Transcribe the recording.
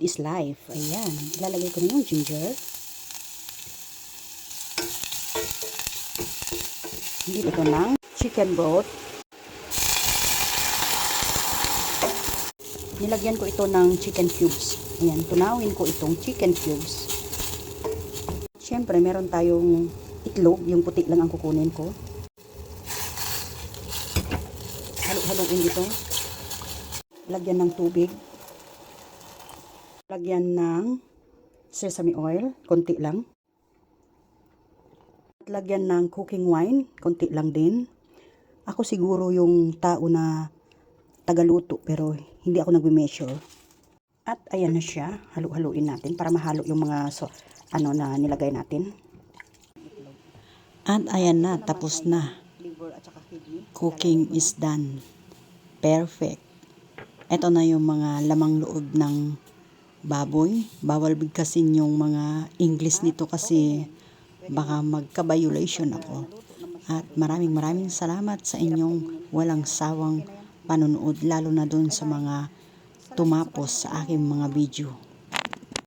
is life. Ayan. Ilalagay ko na yung ginger. Hindi ito ng chicken broth. Nilagyan ko ito ng chicken cubes. Ayan. Tunawin ko itong chicken cubes. Siyempre, meron tayong itlog. Yung puti lang ang kukunin ko. Halo-haloin ito. Lagyan ng tubig. Lagyan ng sesame oil, konti lang. At lagyan ng cooking wine, konti lang din. Ako siguro yung tao na tagaluto pero hindi ako nagme-measure. At ayan na siya, halo-haluin natin para mahalo yung mga na nilagay natin. At ayan na, tapos na. Cooking is done. Perfect. Ito na yung mga lamang loob ng baboy. Bawal bigkasin yung mga English nito kasi baka magka-violation ako. At maraming salamat sa inyong walang sawang panonood, lalo na doon sa mga tumapos sa aking mga video.